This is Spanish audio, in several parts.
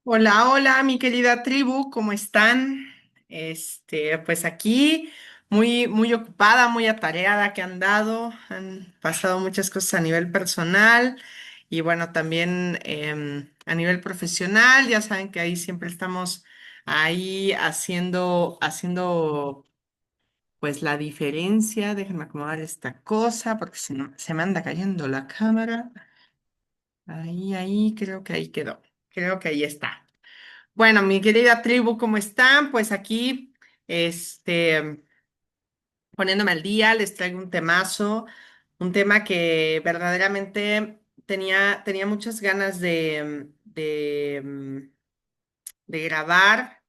Hola, hola, mi querida tribu, ¿cómo están? Pues aquí muy ocupada, muy atareada que han dado, han pasado muchas cosas a nivel personal y bueno, también a nivel profesional, ya saben que ahí siempre estamos ahí haciendo pues la diferencia. Déjenme acomodar esta cosa porque si no se me anda cayendo la cámara. Ahí, creo que ahí quedó, creo que ahí está. Bueno, mi querida tribu, ¿cómo están? Pues aquí, este, poniéndome al día, les traigo un temazo, un tema que verdaderamente tenía muchas ganas de grabar,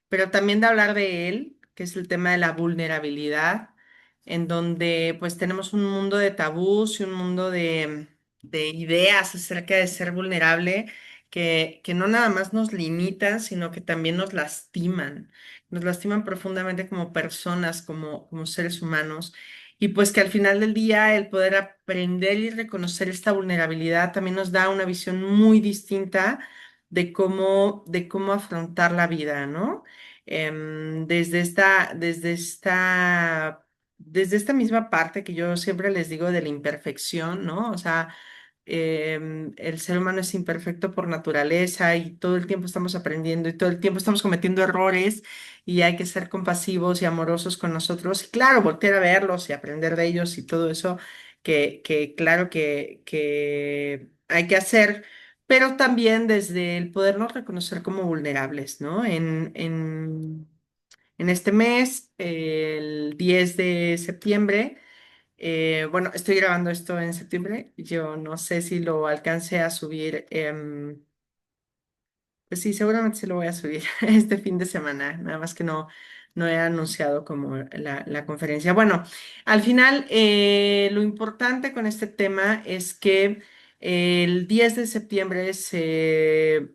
pero también de hablar de él, que es el tema de la vulnerabilidad, en donde pues tenemos un mundo de tabús y un mundo de ideas acerca de ser vulnerable que no nada más nos limitan, sino que también nos lastiman profundamente como personas, como seres humanos. Y pues que al final del día el poder aprender y reconocer esta vulnerabilidad también nos da una visión muy distinta de cómo afrontar la vida, ¿no? Desde esta misma parte que yo siempre les digo de la imperfección, ¿no? O sea, el ser humano es imperfecto por naturaleza y todo el tiempo estamos aprendiendo y todo el tiempo estamos cometiendo errores y hay que ser compasivos y amorosos con nosotros. Y claro, voltear a verlos y aprender de ellos y todo eso que claro que hay que hacer, pero también desde el podernos reconocer como vulnerables, ¿no? En este mes, el 10 de septiembre, bueno, estoy grabando esto en septiembre, yo no sé si lo alcance a subir. Pues sí, seguramente se lo voy a subir este fin de semana, nada más que no he anunciado como la conferencia. Bueno, al final lo importante con este tema es que el 10 de septiembre se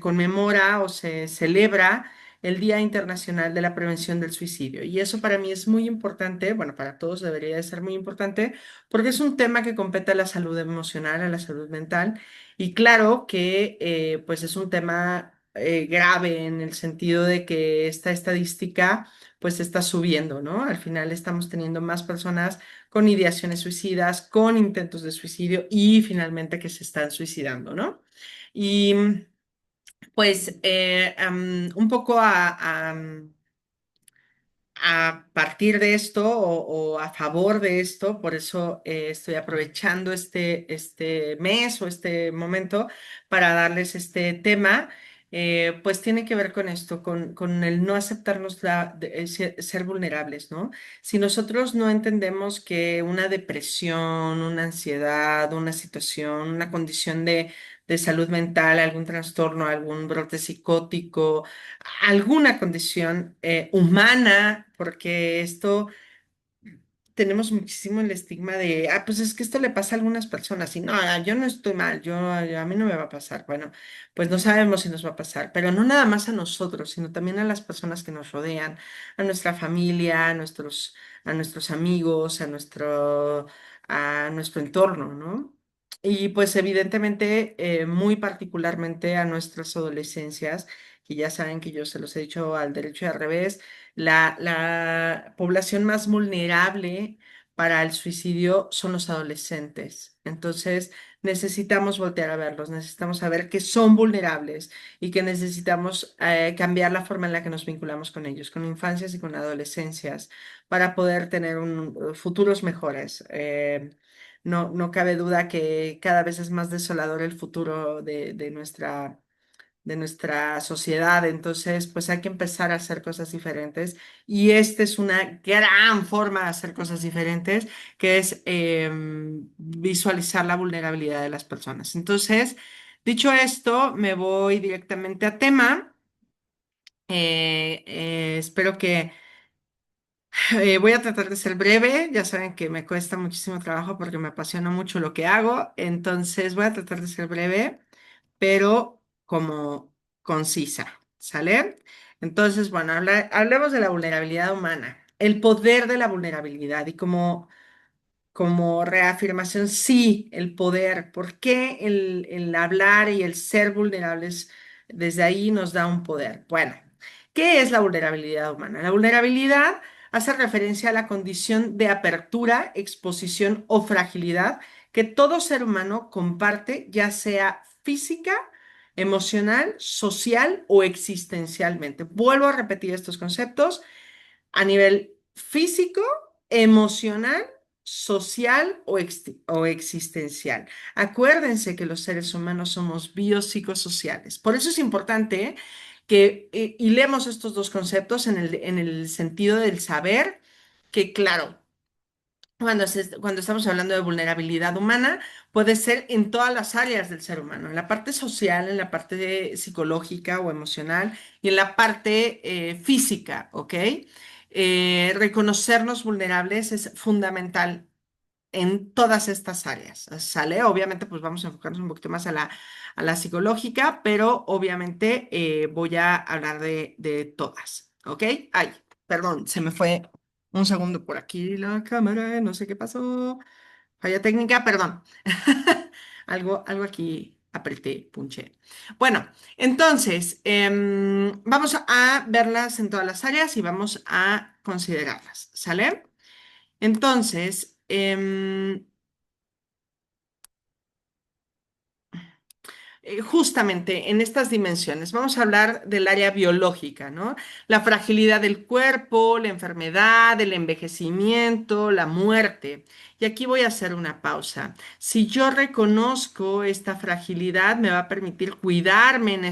conmemora o se celebra el Día Internacional de la Prevención del Suicidio. Y eso para mí es muy importante, bueno, para todos debería de ser muy importante, porque es un tema que compete a la salud emocional, a la salud mental. Y claro que pues es un tema grave en el sentido de que esta estadística pues está subiendo, ¿no? Al final estamos teniendo más personas con ideaciones suicidas, con intentos de suicidio y finalmente que se están suicidando, ¿no? Y pues un poco a partir de esto o a favor de esto, por eso estoy aprovechando este mes o este momento para darles este tema. Pues tiene que ver con esto, con el no aceptarnos ser vulnerables, ¿no? Si nosotros no entendemos que una depresión, una ansiedad, una situación, una condición de salud mental, algún trastorno, algún brote psicótico, alguna condición humana, porque esto tenemos muchísimo el estigma de, pues es que esto le pasa a algunas personas y no, yo no estoy mal, a mí no me va a pasar. Bueno, pues no sabemos si nos va a pasar, pero no nada más a nosotros, sino también a las personas que nos rodean, a nuestra familia, a nuestros amigos, a nuestro entorno, ¿no? Y pues evidentemente, muy particularmente a nuestras adolescencias, que ya saben que yo se los he dicho al derecho y al revés, la población más vulnerable para el suicidio son los adolescentes. Entonces, necesitamos voltear a verlos, necesitamos saber que son vulnerables y que necesitamos cambiar la forma en la que nos vinculamos con ellos, con infancias y con adolescencias, para poder tener futuros mejores. No cabe duda que cada vez es más desolador el futuro de nuestra sociedad. Entonces, pues hay que empezar a hacer cosas diferentes y esta es una gran forma de hacer cosas diferentes, que es visualizar la vulnerabilidad de las personas. Entonces, dicho esto, me voy directamente a tema. Espero que voy a tratar de ser breve. Ya saben que me cuesta muchísimo trabajo porque me apasiona mucho lo que hago. Entonces, voy a tratar de ser breve, pero como concisa, ¿sale? Entonces, bueno, hablemos de la vulnerabilidad humana, el poder de la vulnerabilidad y como reafirmación, sí, el poder. ¿Por qué el hablar y el ser vulnerables? Desde ahí nos da un poder. Bueno, ¿qué es la vulnerabilidad humana? La vulnerabilidad hace referencia a la condición de apertura, exposición o fragilidad que todo ser humano comparte, ya sea física, emocional, social o existencialmente. Vuelvo a repetir estos conceptos a nivel físico, emocional, social o existencial. Acuérdense que los seres humanos somos biopsicosociales. Por eso es importante que hilemos estos dos conceptos en el sentido del saber que, claro, cuando estamos hablando de vulnerabilidad humana, puede ser en todas las áreas del ser humano, en la parte social, en la parte psicológica o emocional y en la parte física, ¿ok? Reconocernos vulnerables es fundamental en todas estas áreas, ¿sale? Obviamente, pues vamos a enfocarnos un poquito más a la psicológica, pero obviamente voy a hablar de todas, ¿ok? Ay, perdón, se me fue un segundo por aquí la cámara, no sé qué pasó. Falla técnica, perdón. Algo aquí apreté, punché. Bueno, entonces, vamos a verlas en todas las áreas y vamos a considerarlas, ¿sale? Entonces, justamente en estas dimensiones. Vamos a hablar del área biológica, ¿no? La fragilidad del cuerpo, la enfermedad, el envejecimiento, la muerte. Y aquí voy a hacer una pausa. Si yo reconozco esta fragilidad, me va a permitir cuidarme en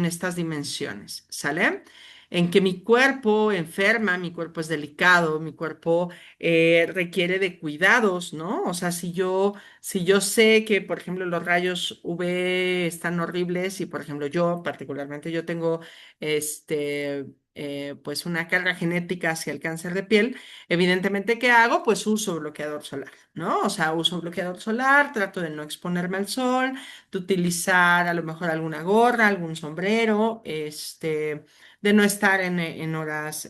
estas dimensiones, ¿sale? En que mi cuerpo enferma, mi cuerpo es delicado, mi cuerpo requiere de cuidados, ¿no? O sea, si yo sé que, por ejemplo, los rayos UV están horribles y, por ejemplo, yo particularmente, yo tengo pues una carga genética hacia el cáncer de piel, evidentemente, ¿qué hago? Pues uso bloqueador solar, ¿no? O sea, uso bloqueador solar, trato de no exponerme al sol, de utilizar a lo mejor alguna gorra, algún sombrero, de no estar en horas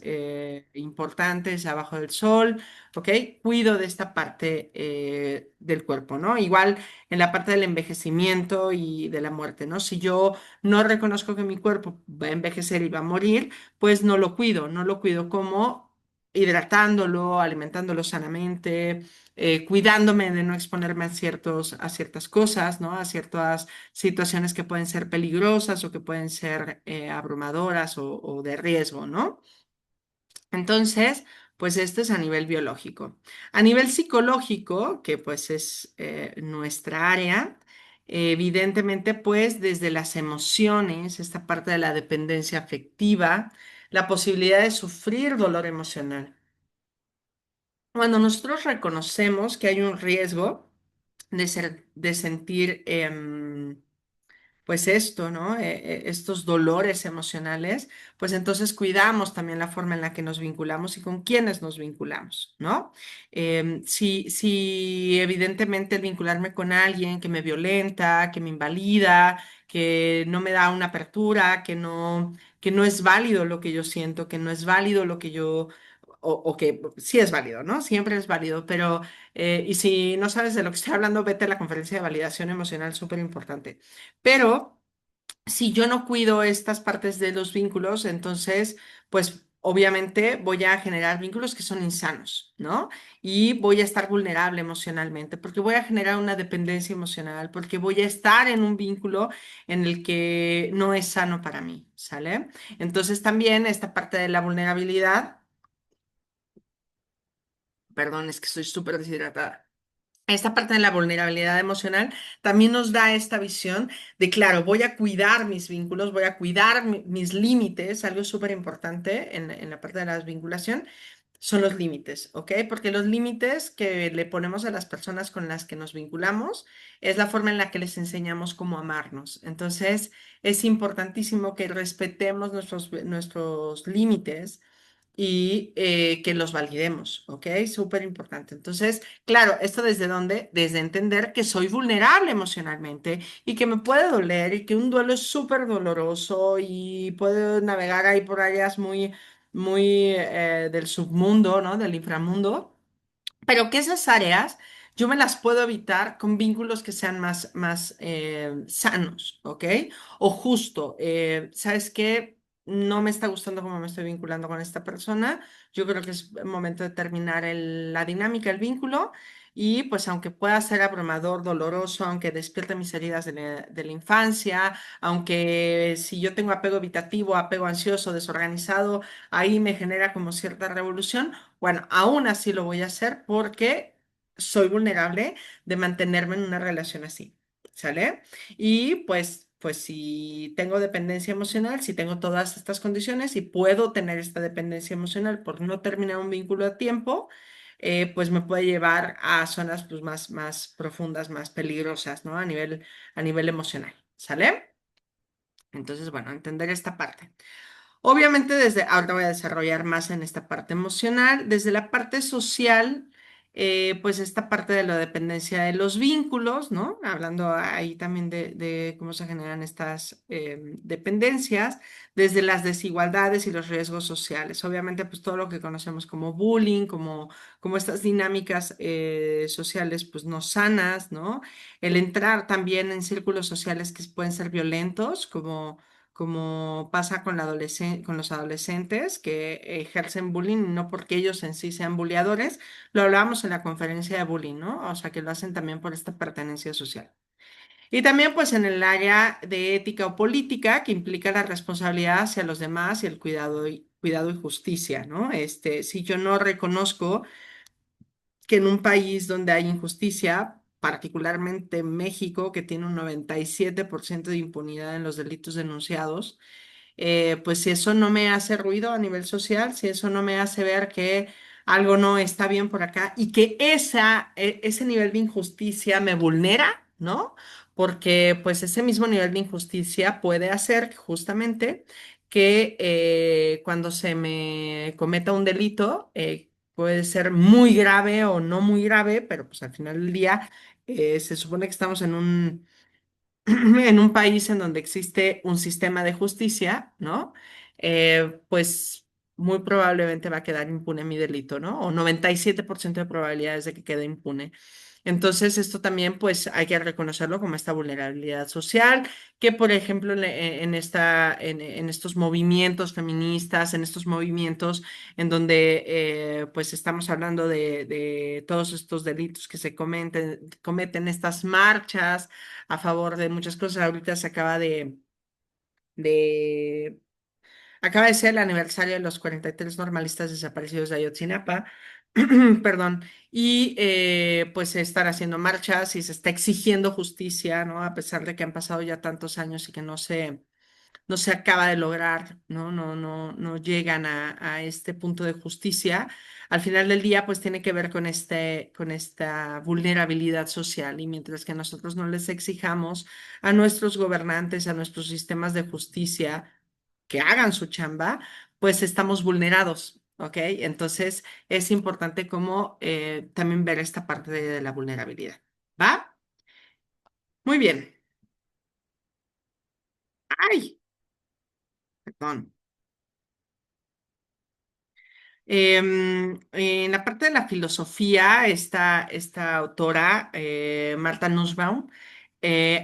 importantes abajo del sol. ¿Ok? Cuido de esta parte del cuerpo, ¿no? Igual en la parte del envejecimiento y de la muerte, ¿no? Si yo no reconozco que mi cuerpo va a envejecer y va a morir, pues no lo cuido como hidratándolo, alimentándolo sanamente, cuidándome de no exponerme a ciertas cosas, ¿no? A ciertas situaciones que pueden ser peligrosas o que pueden ser abrumadoras o de riesgo, ¿no? Entonces, pues esto es a nivel biológico. A nivel psicológico, que pues es nuestra área, evidentemente pues desde las emociones, esta parte de la dependencia afectiva, la posibilidad de sufrir dolor emocional. Cuando nosotros reconocemos que hay un riesgo de sentir pues esto, ¿no? Estos dolores emocionales, pues entonces cuidamos también la forma en la que nos vinculamos y con quiénes nos vinculamos, ¿no? Si evidentemente el vincularme con alguien que me violenta, que me invalida, que no me da una apertura, que no es válido lo que yo siento, que no es válido lo que yo... O que sí es válido, ¿no? Siempre es válido, pero y si no sabes de lo que estoy hablando, vete a la conferencia de validación emocional, súper importante. Pero si yo no cuido estas partes de los vínculos, entonces, pues obviamente voy a generar vínculos que son insanos, ¿no? Y voy a estar vulnerable emocionalmente, porque voy a generar una dependencia emocional, porque voy a estar en un vínculo en el que no es sano para mí, ¿sale? Entonces también esta parte de la vulnerabilidad, perdón, es que estoy súper deshidratada. Esta parte de la vulnerabilidad emocional también nos da esta visión de, claro, voy a cuidar mis vínculos, voy a cuidar mis límites, algo súper importante en la parte de la vinculación son los límites, ¿ok? Porque los límites que le ponemos a las personas con las que nos vinculamos es la forma en la que les enseñamos cómo amarnos. Entonces, es importantísimo que respetemos nuestros límites y que los validemos, ¿ok? Súper importante. Entonces, claro, ¿esto desde dónde? Desde entender que soy vulnerable emocionalmente y que me puede doler y que un duelo es súper doloroso y puedo navegar ahí por áreas muy del submundo, ¿no? Del inframundo, pero que esas áreas yo me las puedo evitar con vínculos que sean más sanos, ¿ok? O justo, ¿sabes qué? No me está gustando cómo me estoy vinculando con esta persona. Yo creo que es momento de terminar la dinámica, el vínculo. Y pues aunque pueda ser abrumador, doloroso, aunque despierte mis heridas de la infancia, aunque si yo tengo apego evitativo, apego ansioso, desorganizado, ahí me genera como cierta revolución, bueno, aún así lo voy a hacer porque soy vulnerable de mantenerme en una relación así, ¿sale? Y pues si tengo dependencia emocional, si tengo todas estas condiciones y puedo tener esta dependencia emocional por no terminar un vínculo a tiempo, pues me puede llevar a zonas pues más profundas, más peligrosas, ¿no? A nivel emocional, ¿sale? Entonces, bueno, entender esta parte. Obviamente desde, ahora voy a desarrollar más en esta parte emocional, desde la parte social, pues esta parte de la dependencia de los vínculos, ¿no? Hablando ahí también de cómo se generan estas dependencias, desde las desigualdades y los riesgos sociales. Obviamente, pues todo lo que conocemos como bullying, como estas dinámicas sociales, pues no sanas, ¿no? El entrar también en círculos sociales que pueden ser violentos, como pasa con los adolescentes que ejercen bullying, no porque ellos en sí sean bulleadores, lo hablábamos en la conferencia de bullying, ¿no? O sea, que lo hacen también por esta pertenencia social. Y también pues en el área de ética o política, que implica la responsabilidad hacia los demás y el cuidado y justicia, ¿no? Si yo no reconozco que en un país donde hay injusticia, particularmente México, que tiene un 97% de impunidad en los delitos denunciados, pues si eso no me hace ruido a nivel social, si eso no me hace ver que algo no está bien por acá y que ese nivel de injusticia me vulnera, ¿no? Porque pues ese mismo nivel de injusticia puede hacer justamente que cuando se me cometa un delito, puede ser muy grave o no muy grave, pero pues al final del día se supone que estamos en un en un país en donde existe un sistema de justicia, ¿no? Pues muy probablemente va a quedar impune mi delito, ¿no? O 97% de probabilidades de que quede impune. Entonces, esto también, pues, hay que reconocerlo como esta vulnerabilidad social, que, por ejemplo, en estos movimientos feministas, en estos movimientos en donde, pues, estamos hablando de todos estos delitos que se cometen estas marchas a favor de muchas cosas. Ahorita de acaba de ser el aniversario de los 43 normalistas desaparecidos de Ayotzinapa, perdón, y pues se están haciendo marchas y se está exigiendo justicia, ¿no? A pesar de que han pasado ya tantos años y que no se acaba de lograr, ¿no? No llegan a este punto de justicia. Al final del día, pues tiene que ver con esta vulnerabilidad social y mientras que nosotros no les exijamos a nuestros gobernantes, a nuestros sistemas de justicia que hagan su chamba, pues estamos vulnerados, ¿ok? Entonces es importante como también ver esta parte de la vulnerabilidad, ¿va? Muy bien. Ay, perdón. En la parte de la filosofía, esta autora, Marta Nussbaum,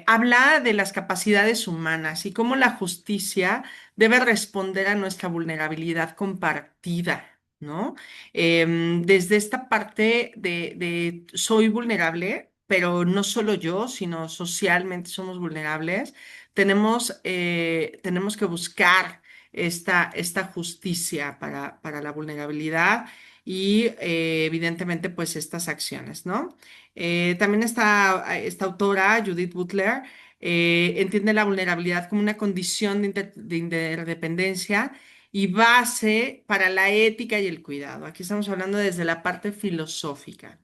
habla de las capacidades humanas y cómo la justicia debe responder a nuestra vulnerabilidad compartida, ¿no? Desde esta parte de soy vulnerable, pero no solo yo, sino socialmente somos vulnerables, tenemos que buscar esta justicia para la vulnerabilidad y evidentemente pues estas acciones, ¿no? También esta autora, Judith Butler, entiende la vulnerabilidad como una condición de interdependencia y base para la ética y el cuidado. Aquí estamos hablando desde la parte filosófica.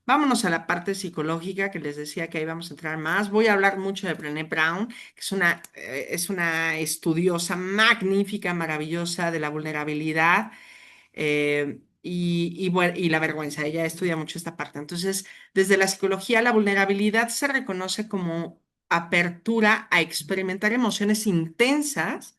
Vámonos a la parte psicológica, que les decía que ahí vamos a entrar más. Voy a hablar mucho de Brené Brown, que es una estudiosa magnífica, maravillosa de la vulnerabilidad y la vergüenza. Ella estudia mucho esta parte. Entonces, desde la psicología, la vulnerabilidad se reconoce como apertura a experimentar emociones intensas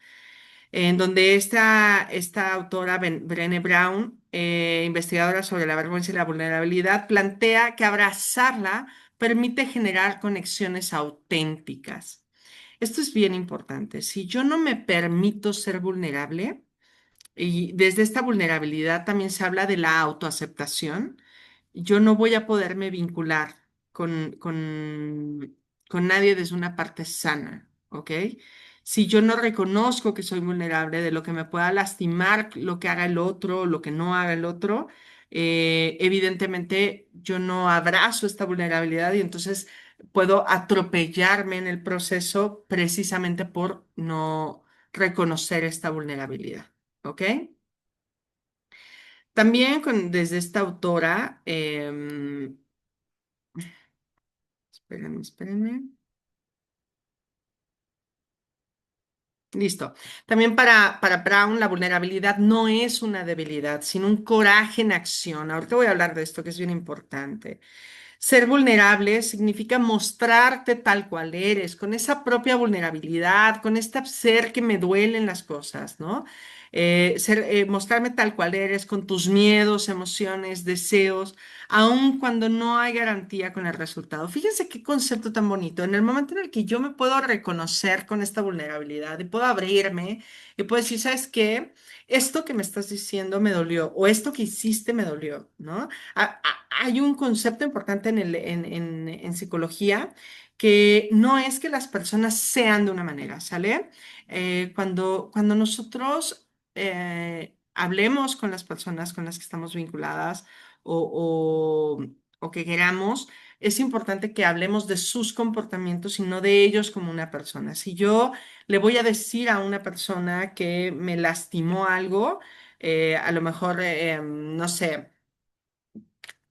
en donde esta autora, Brené Brown, investigadora sobre la vergüenza y la vulnerabilidad, plantea que abrazarla permite generar conexiones auténticas. Esto es bien importante. Si yo no me permito ser vulnerable, y desde esta vulnerabilidad también se habla de la autoaceptación, yo no voy a poderme vincular con nadie desde una parte sana, ¿ok? Si yo no reconozco que soy vulnerable, de lo que me pueda lastimar, lo que haga el otro, lo que no haga el otro, evidentemente yo no abrazo esta vulnerabilidad y entonces puedo atropellarme en el proceso precisamente por no reconocer esta vulnerabilidad, ¿ok? También desde esta autora, espérenme, espérenme. Listo. También para Brown, la vulnerabilidad no es una debilidad, sino un coraje en acción. Ahorita voy a hablar de esto, que es bien importante. Ser vulnerable significa mostrarte tal cual eres, con esa propia vulnerabilidad, con este ser que me duelen las cosas, ¿no? Mostrarme tal cual eres, con tus miedos, emociones, deseos, aun cuando no hay garantía con el resultado. Fíjense qué concepto tan bonito. En el momento en el que yo me puedo reconocer con esta vulnerabilidad y puedo abrirme y puedo decir, ¿sabes qué? Esto que me estás diciendo me dolió o esto que hiciste me dolió, ¿no? Hay un concepto importante en psicología que no es que las personas sean de una manera, ¿sale? Cuando nosotros hablemos con las personas con las que estamos vinculadas o que queramos, es importante que hablemos de sus comportamientos y no de ellos como una persona. Si yo le voy a decir a una persona que me lastimó algo, a lo mejor, no sé.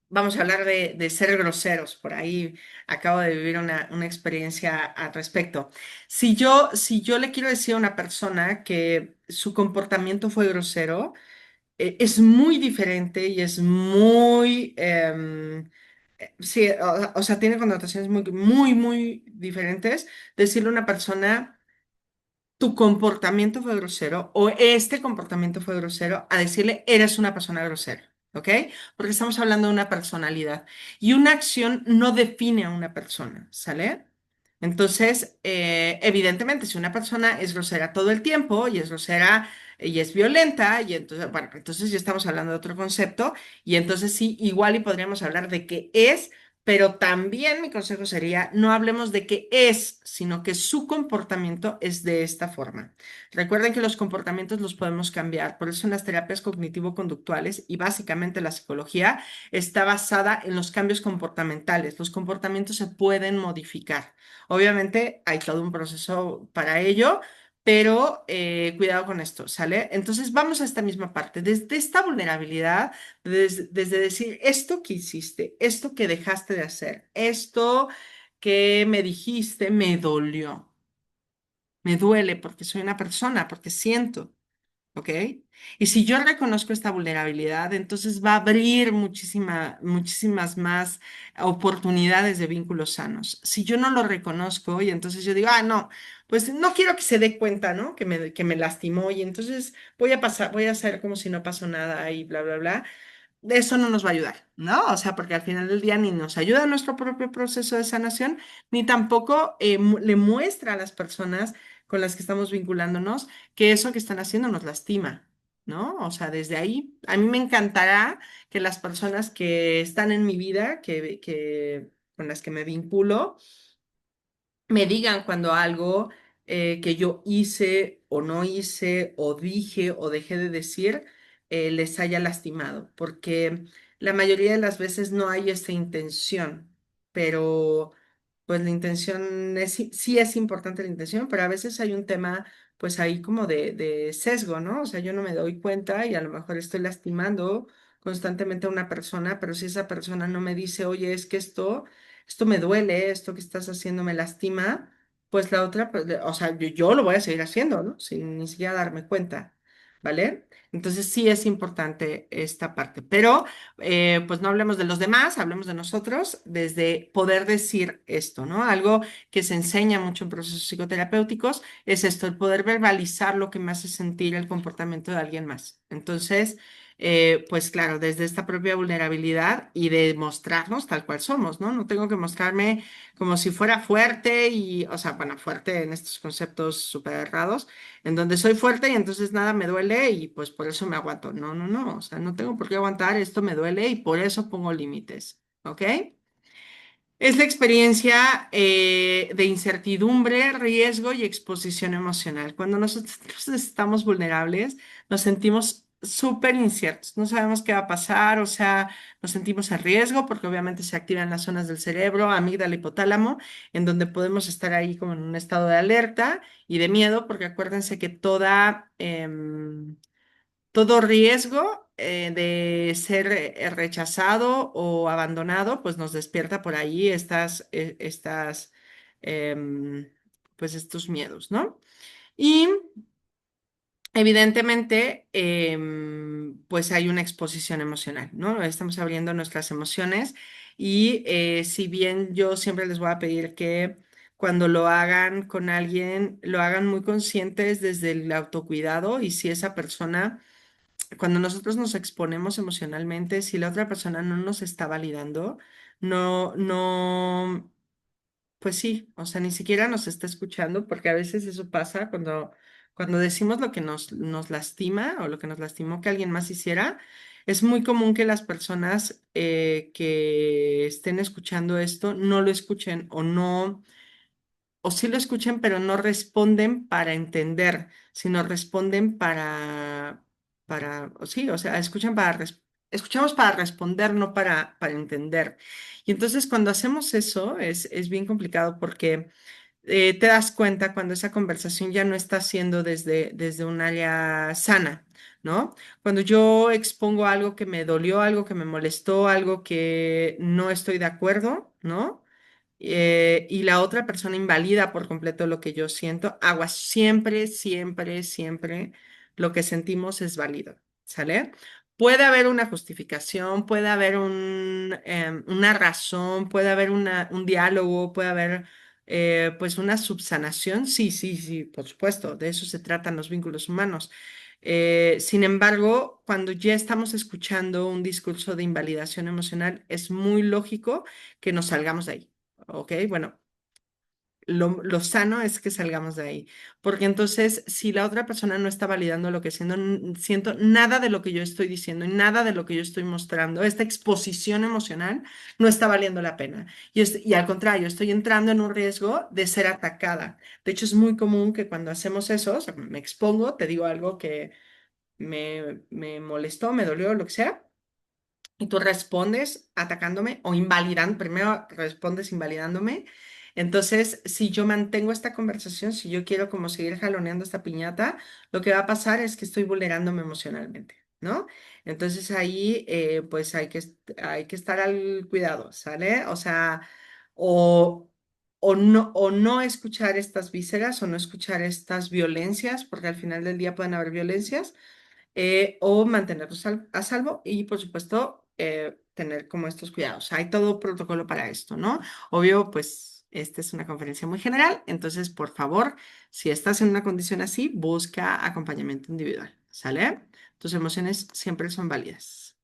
Vamos a hablar de ser groseros. Por ahí acabo de vivir una experiencia al respecto. Si yo le quiero decir a una persona que su comportamiento fue grosero, es muy diferente y es muy, sí, o sea, tiene connotaciones muy, muy, muy diferentes decirle a una persona tu comportamiento fue grosero o este comportamiento fue grosero a decirle eres una persona grosera, ¿ok? Porque estamos hablando de una personalidad y una acción no define a una persona, ¿sale? Entonces, evidentemente, si una persona es grosera todo el tiempo y es grosera y es violenta, y entonces, bueno, entonces ya estamos hablando de otro concepto y entonces sí, igual y podríamos hablar de qué es, pero también mi consejo sería, no hablemos de qué es, sino que su comportamiento es de esta forma. Recuerden que los comportamientos los podemos cambiar, por eso en las terapias cognitivo-conductuales y básicamente la psicología está basada en los cambios comportamentales. Los comportamientos se pueden modificar. Obviamente hay todo un proceso para ello, pero cuidado con esto, ¿sale? Entonces vamos a esta misma parte. Desde esta vulnerabilidad, desde decir esto que hiciste, esto que dejaste de hacer, esto que me dijiste, me dolió, me duele porque soy una persona, porque siento. ¿Ok? Y si yo reconozco esta vulnerabilidad, entonces va a abrir muchísimas más oportunidades de vínculos sanos. Si yo no lo reconozco y entonces yo digo, ah, no, pues no quiero que se dé cuenta, ¿no? Que me lastimó y entonces voy a hacer como si no pasó nada y bla, bla, bla, eso no nos va a ayudar, ¿no? O sea, porque al final del día ni nos ayuda a nuestro propio proceso de sanación, ni tampoco le muestra a las personas con las que estamos vinculándonos que eso que están haciendo nos lastima, ¿no? O sea, desde ahí, a mí me encantará que las personas que están en mi vida, con las que me vinculo, me digan cuando algo que yo hice o no hice o dije o dejé de decir les haya lastimado, porque la mayoría de las veces no hay esta intención, pero pues la intención es, sí es importante la intención, pero a veces hay un tema pues ahí como de sesgo, ¿no? O sea, yo no me doy cuenta y a lo mejor estoy lastimando constantemente a una persona, pero si esa persona no me dice, oye, es que esto me duele, esto que estás haciendo me lastima, pues la otra, pues, o sea, yo lo voy a seguir haciendo, ¿no? Sin ni siquiera darme cuenta. ¿vale? Entonces sí es importante esta parte, pero pues no hablemos de los demás, hablemos de nosotros desde poder decir esto, ¿no? Algo que se enseña mucho en procesos psicoterapéuticos es esto, el poder verbalizar lo que me hace sentir el comportamiento de alguien más. Entonces, pues claro, desde esta propia vulnerabilidad y de mostrarnos tal cual somos, ¿no? No tengo que mostrarme como si fuera fuerte y, o sea, bueno, fuerte en estos conceptos súper errados en donde soy fuerte y entonces nada me duele y pues por eso me aguanto. No, no, no, o sea, no tengo por qué aguantar, esto me duele y por eso pongo límites, ¿ok? Es la experiencia de incertidumbre, riesgo y exposición emocional. Cuando nosotros estamos vulnerables, nos sentimos súper inciertos, no sabemos qué va a pasar, o sea, nos sentimos en riesgo porque obviamente se activan las zonas del cerebro, amígdala, hipotálamo, en donde podemos estar ahí como en un estado de alerta y de miedo, porque acuérdense que todo riesgo de ser rechazado o abandonado, pues nos despierta por ahí em, pues estos miedos, ¿no? Y evidentemente, pues hay una exposición emocional, ¿no? Estamos abriendo nuestras emociones y si bien yo siempre les voy a pedir que cuando lo hagan con alguien, lo hagan muy conscientes desde el autocuidado y si esa persona cuando nosotros nos exponemos emocionalmente, si la otra persona no nos está validando, no, no, pues sí, o sea, ni siquiera nos está escuchando, porque a veces eso pasa cuando decimos lo que nos lastima o lo que nos lastimó que alguien más hiciera. Es muy común que las personas que estén escuchando esto no lo escuchen o no o sí lo escuchan, pero no responden para entender, sino responden o sí, o sea, escuchamos para responder, no para entender. Y entonces cuando hacemos eso es bien complicado porque te das cuenta cuando esa conversación ya no está siendo desde un área sana, ¿no? Cuando yo expongo algo que me dolió, algo que me molestó, algo que no estoy de acuerdo, ¿no? Y la otra persona invalida por completo lo que yo siento, agua, siempre, siempre, siempre lo que sentimos es válido, ¿sale? Puede haber una justificación, puede haber una razón, puede haber un diálogo, puede haber pues una subsanación, sí, sí, sí, por supuesto, de eso se tratan los vínculos humanos. Sin embargo, cuando ya estamos escuchando un discurso de invalidación emocional, es muy lógico que nos salgamos de ahí. Ok, bueno, lo sano es que salgamos de ahí, porque entonces si la otra persona no está validando lo que siento, nada de lo que yo estoy diciendo y nada de lo que yo estoy mostrando, esta exposición emocional no está valiendo la pena. Y al contrario, estoy entrando en un riesgo de ser atacada. De hecho, es muy común que cuando hacemos eso, o sea, me expongo, te digo algo que me molestó, me dolió, lo que sea. Y tú respondes atacándome o invalidando, primero respondes invalidándome. Entonces, si yo mantengo esta conversación, si yo quiero como seguir jaloneando esta piñata, lo que va a pasar es que estoy vulnerándome emocionalmente, ¿no? Entonces ahí, pues hay que estar al cuidado, ¿sale? O sea, o, o no escuchar estas vísceras o no escuchar estas violencias, porque al final del día pueden haber violencias o mantenerlos a salvo y, por supuesto, tener como estos cuidados. Hay todo protocolo para esto, ¿no? Obvio, pues esta es una conferencia muy general, entonces, por favor, si estás en una condición así, busca acompañamiento individual, ¿sale? Tus emociones siempre son válidas.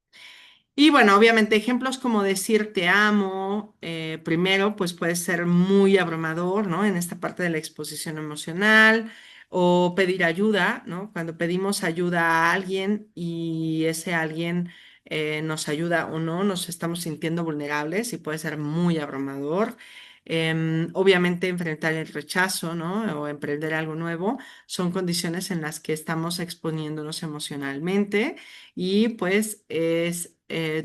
Y bueno, obviamente ejemplos como decir te amo, primero, pues puede ser muy abrumador, ¿no? En esta parte de la exposición emocional o pedir ayuda, ¿no? Cuando pedimos ayuda a alguien y ese alguien nos ayuda o no, nos estamos sintiendo vulnerables y puede ser muy abrumador. Obviamente enfrentar el rechazo, ¿no? O emprender algo nuevo son condiciones en las que estamos exponiéndonos emocionalmente y pues es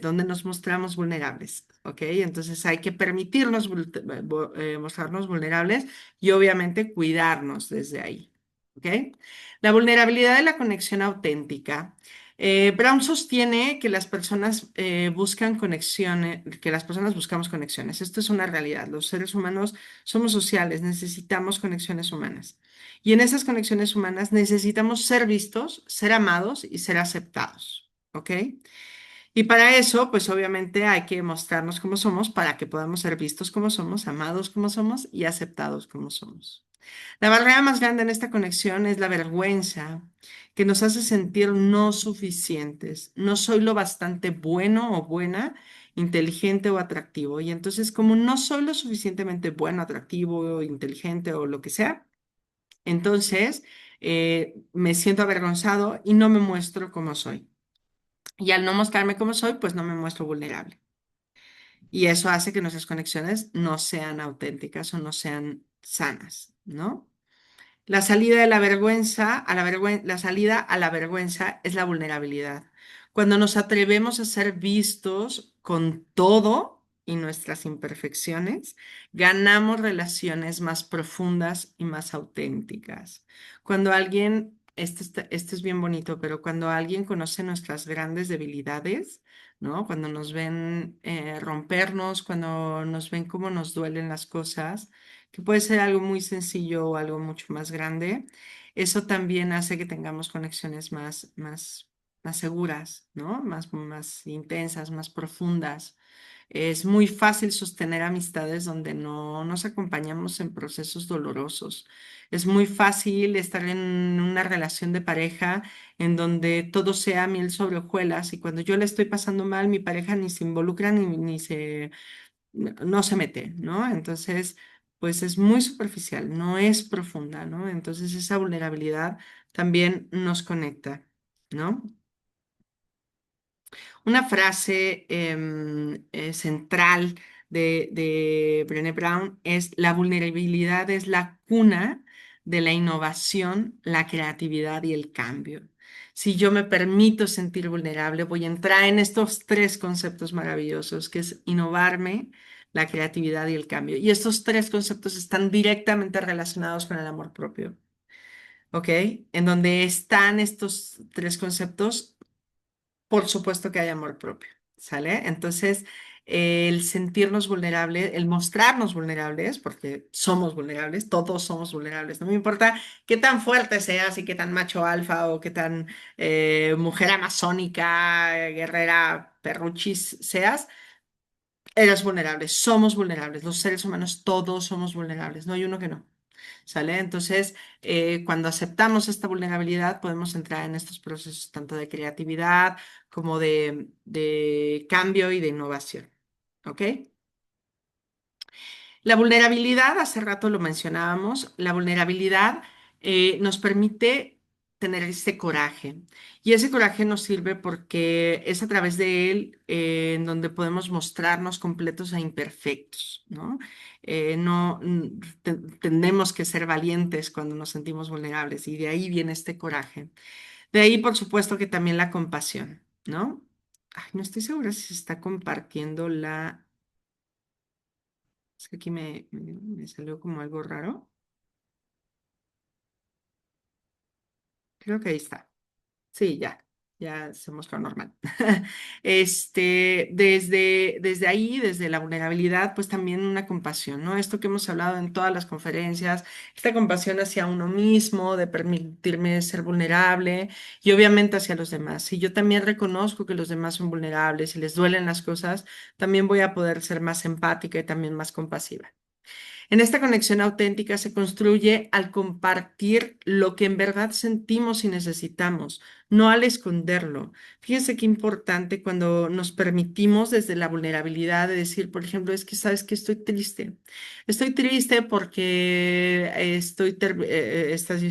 donde nos mostramos vulnerables, ¿ok? Entonces hay que permitirnos mostrarnos vulnerables y obviamente cuidarnos desde ahí, ¿ok? La vulnerabilidad de la conexión auténtica. Brown sostiene que las personas buscan conexiones, que las personas buscamos conexiones. Esto es una realidad. Los seres humanos somos sociales, necesitamos conexiones humanas. Y en esas conexiones humanas necesitamos ser vistos, ser amados y ser aceptados. ¿Ok? Y para eso, pues obviamente hay que mostrarnos como somos para que podamos ser vistos como somos, amados como somos y aceptados como somos. La barrera más grande en esta conexión es la vergüenza, que nos hace sentir no suficientes. No soy lo bastante bueno o buena, inteligente o atractivo. Y entonces, como no soy lo suficientemente bueno, atractivo, inteligente o lo que sea, entonces me siento avergonzado y no me muestro como soy. Y al no mostrarme como soy, pues no me muestro vulnerable. Y eso hace que nuestras conexiones no sean auténticas o no sean sanas, ¿no? La salida de la vergüenza a la salida a la vergüenza es la vulnerabilidad. Cuando nos atrevemos a ser vistos con todo y nuestras imperfecciones, ganamos relaciones más profundas y más auténticas. Cuando alguien, esto es bien bonito, pero cuando alguien conoce nuestras grandes debilidades, ¿no? Cuando nos ven rompernos, cuando nos ven cómo nos duelen las cosas, que puede ser algo muy sencillo o algo mucho más grande, eso también hace que tengamos conexiones más seguras, ¿no? Más intensas, más profundas. Es muy fácil sostener amistades donde no nos acompañamos en procesos dolorosos. Es muy fácil estar en una relación de pareja en donde todo sea miel sobre hojuelas y cuando yo le estoy pasando mal, mi pareja ni se involucra no se mete, ¿no? Entonces, pues es muy superficial, no es profunda, ¿no? Entonces esa vulnerabilidad también nos conecta, ¿no? Una frase central de Brené Brown es: la vulnerabilidad es la cuna de la innovación, la creatividad y el cambio. Si yo me permito sentir vulnerable, voy a entrar en estos tres conceptos maravillosos, que es innovarme, la creatividad y el cambio. Y estos tres conceptos están directamente relacionados con el amor propio, ¿ok? En donde están estos tres conceptos, por supuesto que hay amor propio, ¿sale? Entonces, el sentirnos vulnerables, el mostrarnos vulnerables, porque somos vulnerables, todos somos vulnerables, no me importa qué tan fuerte seas y qué tan macho alfa o qué tan mujer amazónica, guerrera, perruchis seas, eres vulnerable, somos vulnerables, los seres humanos todos somos vulnerables, no hay uno que no. ¿Sale? Entonces, cuando aceptamos esta vulnerabilidad, podemos entrar en estos procesos tanto de creatividad como de cambio y de innovación. ¿Ok? La vulnerabilidad, hace rato lo mencionábamos, la vulnerabilidad nos permite tener ese coraje. Y ese coraje nos sirve porque es a través de él en donde podemos mostrarnos completos e imperfectos, ¿no? No Tendemos que ser valientes cuando nos sentimos vulnerables y de ahí viene este coraje. De ahí, por supuesto, que también la compasión, ¿no? Ay, no estoy segura si se está compartiendo la... Es que aquí me salió como algo raro. Creo que ahí está. Sí, ya se mostró normal. Desde ahí, desde la vulnerabilidad, pues también una compasión, ¿no? Esto que hemos hablado en todas las conferencias, esta compasión hacia uno mismo, de permitirme ser vulnerable y obviamente hacia los demás. Si yo también reconozco que los demás son vulnerables y les duelen las cosas, también voy a poder ser más empática y también más compasiva. En esta conexión auténtica se construye al compartir lo que en verdad sentimos y necesitamos, no al esconderlo. Fíjense qué importante cuando nos permitimos desde la vulnerabilidad de decir, por ejemplo, es que sabes que estoy triste. Estoy triste porque estoy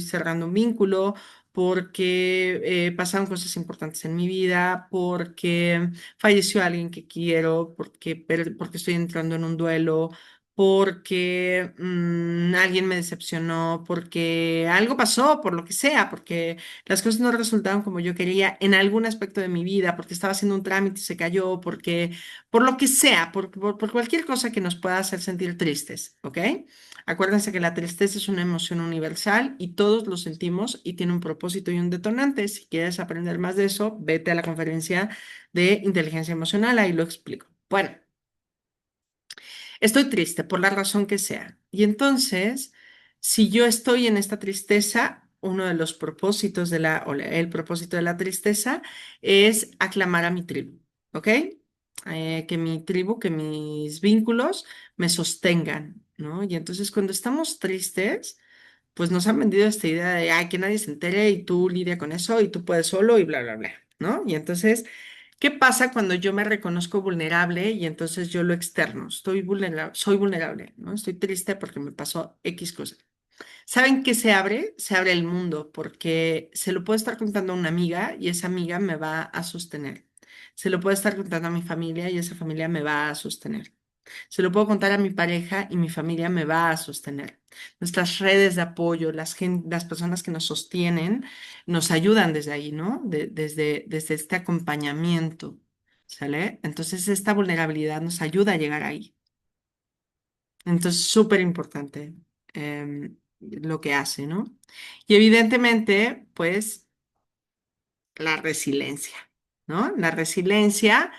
cerrando un vínculo, porque pasaron cosas importantes en mi vida, porque falleció alguien que quiero, porque estoy entrando en un duelo porque alguien me decepcionó, porque algo pasó, por lo que sea, porque las cosas no resultaron como yo quería en algún aspecto de mi vida, porque estaba haciendo un trámite y se cayó, porque, por lo que sea, por cualquier cosa que nos pueda hacer sentir tristes, ¿ok? Acuérdense que la tristeza es una emoción universal y todos lo sentimos y tiene un propósito y un detonante. Si quieres aprender más de eso, vete a la conferencia de inteligencia emocional, ahí lo explico. Bueno. Estoy triste por la razón que sea. Y entonces, si yo estoy en esta tristeza, uno de los propósitos el propósito de la tristeza es aclamar a mi tribu, ¿ok? Que mi tribu, que mis vínculos me sostengan, ¿no? Y entonces cuando estamos tristes, pues nos han vendido esta idea de, ay, que nadie se entere y tú lidia con eso y tú puedes solo y bla, bla, bla, ¿no? Y entonces ¿qué pasa cuando yo me reconozco vulnerable y entonces yo lo externo? Soy vulnerable, ¿no? Estoy triste porque me pasó X cosa. ¿Saben qué se abre? Se abre el mundo porque se lo puedo estar contando a una amiga y esa amiga me va a sostener. Se lo puedo estar contando a mi familia y esa familia me va a sostener. Se lo puedo contar a mi pareja y mi familia me va a sostener. Nuestras redes de apoyo, las personas que nos sostienen, nos ayudan desde ahí, ¿no? Desde este acompañamiento, ¿sale? Entonces, esta vulnerabilidad nos ayuda a llegar ahí. Entonces, súper importante lo que hace, ¿no? Y evidentemente, pues la resiliencia, ¿no? La resiliencia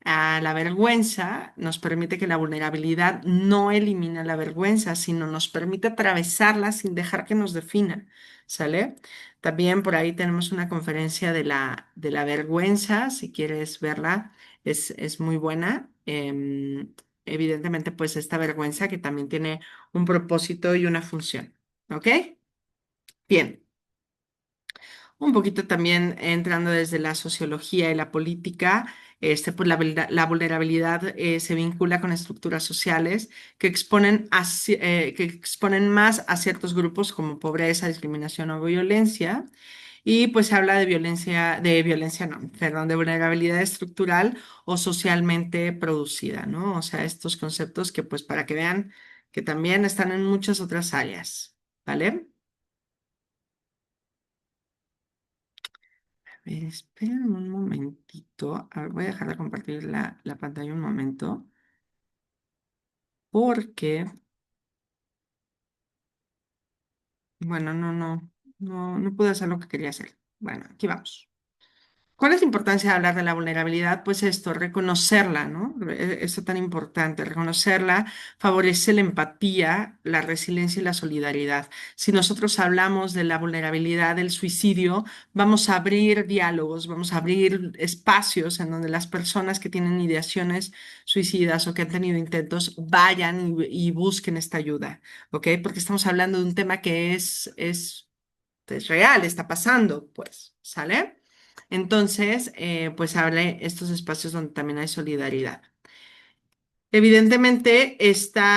a la vergüenza nos permite que la vulnerabilidad no elimina la vergüenza, sino nos permite atravesarla sin dejar que nos defina, ¿sale? También por ahí tenemos una conferencia de la vergüenza, si quieres verla, es muy buena. Evidentemente, pues esta vergüenza que también tiene un propósito y una función, ¿ok? Bien. Un poquito también entrando desde la sociología y la política, pues la vulnerabilidad se vincula con estructuras sociales que exponen más a ciertos grupos como pobreza, discriminación o violencia. Y pues se habla de violencia no, perdón, de vulnerabilidad estructural o socialmente producida, ¿no? O sea, estos conceptos que pues para que vean que también están en muchas otras áreas, ¿vale? Ver, esperen un momentito. A ver, voy a dejar de compartir la pantalla un momento porque, bueno, no pude hacer lo que quería hacer. Bueno, aquí vamos. ¿Cuál es la importancia de hablar de la vulnerabilidad? Pues esto, reconocerla, ¿no? Esto tan importante, reconocerla favorece la empatía, la resiliencia y la solidaridad. Si nosotros hablamos de la vulnerabilidad del suicidio, vamos a abrir diálogos, vamos a abrir espacios en donde las personas que tienen ideaciones suicidas o que han tenido intentos vayan y busquen esta ayuda, ¿ok? Porque estamos hablando de un tema que es real, está pasando, pues, ¿sale? Entonces, pues hable estos espacios donde también hay solidaridad. Evidentemente, estos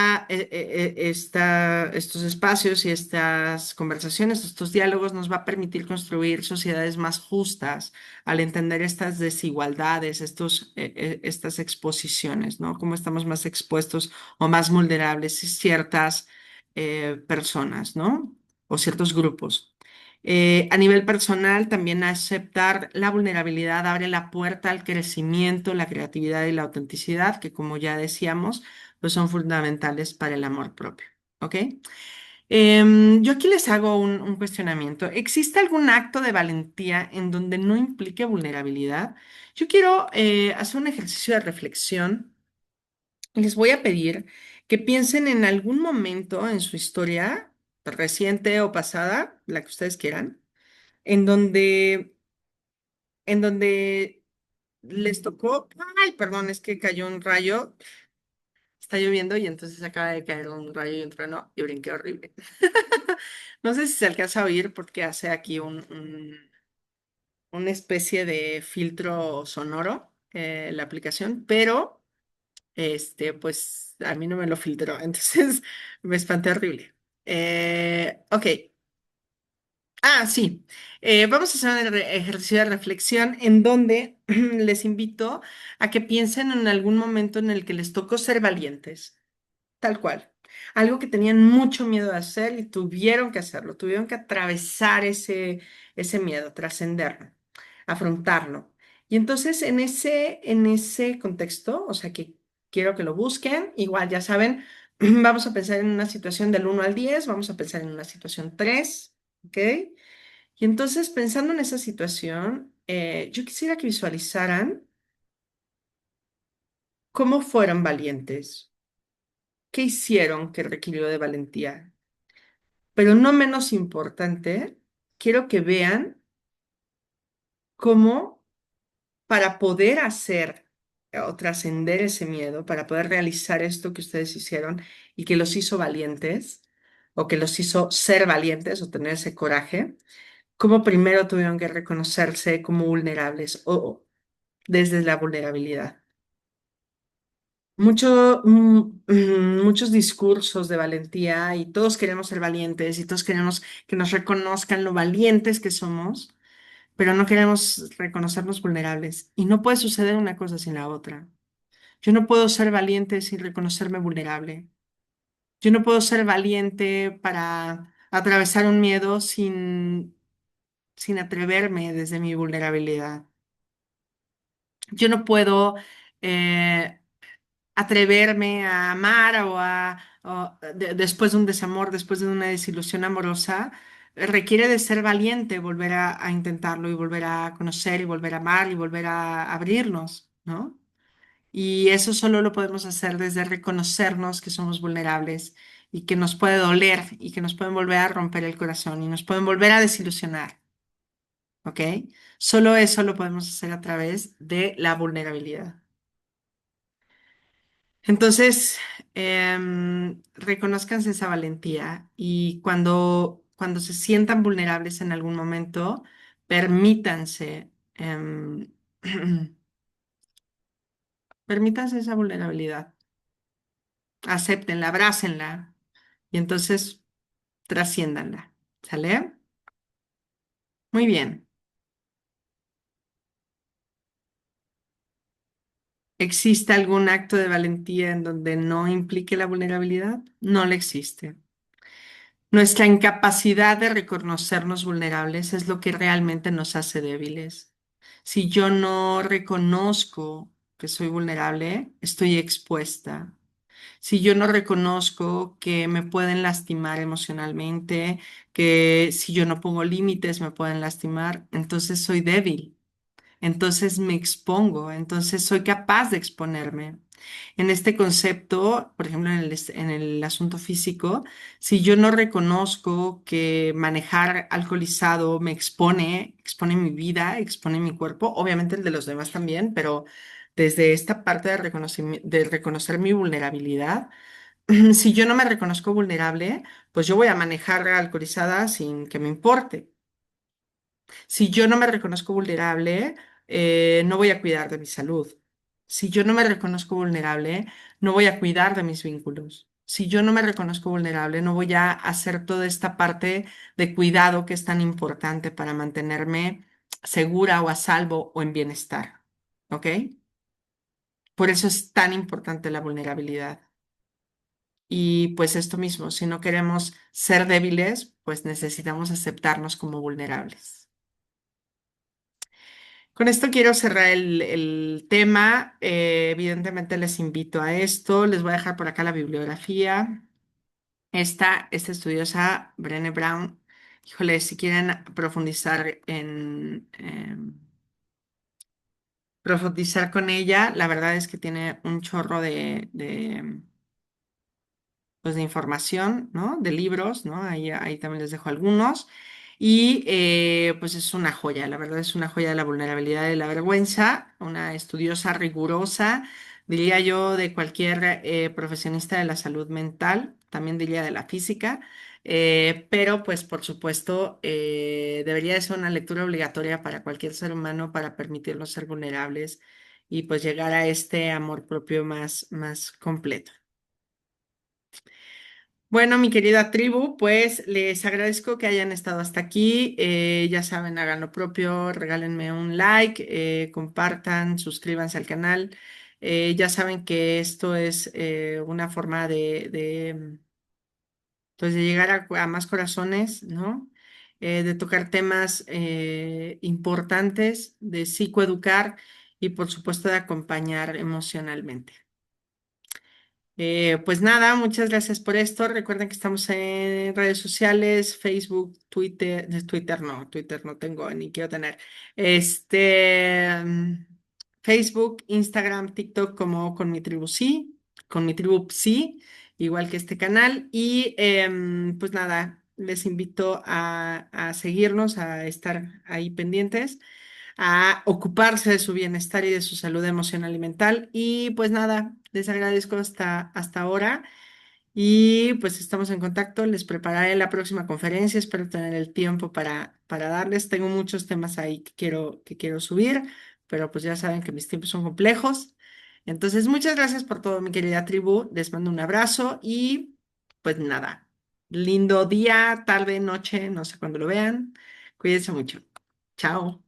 espacios y estas conversaciones, estos diálogos nos va a permitir construir sociedades más justas al entender estas desigualdades, estas exposiciones, ¿no? Cómo estamos más expuestos o más vulnerables ciertas personas, ¿no? O ciertos grupos. A nivel personal, también aceptar la vulnerabilidad abre la puerta al crecimiento, la creatividad y la autenticidad, que como ya decíamos, pues son fundamentales para el amor propio. ¿Ok? Yo aquí les hago un cuestionamiento. ¿Existe algún acto de valentía en donde no implique vulnerabilidad? Yo quiero hacer un ejercicio de reflexión. Les voy a pedir que piensen en algún momento en su historia, reciente o pasada, la que ustedes quieran en donde, en donde les tocó, ay, perdón, es que cayó un rayo, está lloviendo y entonces acaba de caer un rayo y un trueno y brinqué horrible. No sé si se alcanza a oír porque hace aquí una especie de filtro sonoro la aplicación, pero pues a mí no me lo filtró, entonces me espanté horrible. Ok. Ah, sí. Vamos a hacer un ejercicio de reflexión en donde les invito a que piensen en algún momento en el que les tocó ser valientes. tal cual. Algo que tenían mucho miedo de hacer y tuvieron que hacerlo, tuvieron que atravesar ese miedo, trascenderlo, afrontarlo. Y entonces en ese contexto, o sea que quiero que lo busquen, igual ya saben, vamos a pensar en una situación del 1 al 10, vamos a pensar en una situación 3, ¿ok? Y entonces pensando en esa situación, yo quisiera que visualizaran cómo fueron valientes, qué hicieron que requirió de valentía. Pero no menos importante, quiero que vean cómo para poder hacer o trascender ese miedo, para poder realizar esto que ustedes hicieron y que los hizo valientes, o que los hizo ser valientes o tener ese coraje, cómo primero tuvieron que reconocerse como vulnerables o desde la vulnerabilidad. Muchos discursos de valentía y todos queremos ser valientes y todos queremos que nos reconozcan lo valientes que somos, pero no queremos reconocernos vulnerables. Y no puede suceder una cosa sin la otra. Yo no puedo ser valiente sin reconocerme vulnerable. Yo no puedo ser valiente para atravesar un miedo sin atreverme desde mi vulnerabilidad. Yo no puedo atreverme a amar después de un desamor, después de una desilusión amorosa, requiere de ser valiente volver a intentarlo y volver a conocer y volver a amar y volver a abrirnos, ¿no? Y eso solo lo podemos hacer desde reconocernos que somos vulnerables y que nos puede doler y que nos pueden volver a romper el corazón y nos pueden volver a desilusionar, ¿ok? Solo eso lo podemos hacer a través de la vulnerabilidad. Entonces, reconózcanse esa valentía y cuando se sientan vulnerables en algún momento, permítanse, permítanse esa vulnerabilidad, acéptenla, abrácenla y entonces trasciéndanla. ¿Sale? Muy bien. ¿Existe algún acto de valentía en donde no implique la vulnerabilidad? No le existe. Nuestra incapacidad de reconocernos vulnerables es lo que realmente nos hace débiles. Si yo no reconozco que soy vulnerable, estoy expuesta. Si yo no reconozco que me pueden lastimar emocionalmente, que si yo no pongo límites me pueden lastimar, entonces soy débil, entonces me expongo, entonces soy capaz de exponerme. En este concepto, por ejemplo, en el asunto físico, si yo no reconozco que manejar alcoholizado me expone mi vida, expone mi cuerpo, obviamente el de los demás también, pero desde esta parte de reconocer mi vulnerabilidad, si yo no me reconozco vulnerable, pues yo voy a manejar alcoholizada sin que me importe. Si yo no me reconozco vulnerable, no voy a cuidar de mi salud. Si yo no me reconozco vulnerable, no voy a cuidar de mis vínculos. Si yo no me reconozco vulnerable, no voy a hacer toda esta parte de cuidado que es tan importante para mantenerme segura o a salvo o en bienestar. ¿Ok? Por eso es tan importante la vulnerabilidad. Y pues esto mismo, si no queremos ser débiles, pues necesitamos aceptarnos como vulnerables. Con esto quiero cerrar el tema. Evidentemente les invito a esto. Les voy a dejar por acá la bibliografía. Esta estudiosa, Brené Brown, híjole, si quieren profundizar profundizar con ella, la verdad es que tiene un chorro pues de información, ¿no? De libros, ¿no? Ahí también les dejo algunos. Y pues es una joya, la verdad es una joya de la vulnerabilidad y la vergüenza, una estudiosa rigurosa, diría yo, de cualquier profesionista de la salud mental, también diría de la física, pero pues por supuesto debería de ser una lectura obligatoria para cualquier ser humano para permitirnos ser vulnerables y pues llegar a este amor propio más completo. Bueno, mi querida tribu, pues les agradezco que hayan estado hasta aquí. Ya saben, hagan lo propio, regálenme un like, compartan, suscríbanse al canal. Ya saben que esto es una forma pues, de llegar a más corazones, ¿no? De tocar temas importantes, de psicoeducar y por supuesto de acompañar emocionalmente. Pues nada, muchas gracias por esto. Recuerden que estamos en redes sociales, Facebook, Twitter, Twitter no tengo ni quiero tener. Facebook, Instagram, TikTok como con mi tribu sí, con mi tribu sí, igual que este canal. Y pues nada, les invito a seguirnos, a estar ahí pendientes, a ocuparse de su bienestar y de su salud emocional y mental. Y pues nada, les agradezco hasta ahora y pues estamos en contacto. Les prepararé la próxima conferencia. Espero tener el tiempo para darles. Tengo muchos temas ahí que quiero subir, pero pues ya saben que mis tiempos son complejos. Entonces, muchas gracias por todo, mi querida tribu. Les mando un abrazo y pues nada, lindo día, tarde, noche, no sé cuándo lo vean. Cuídense mucho. Chao.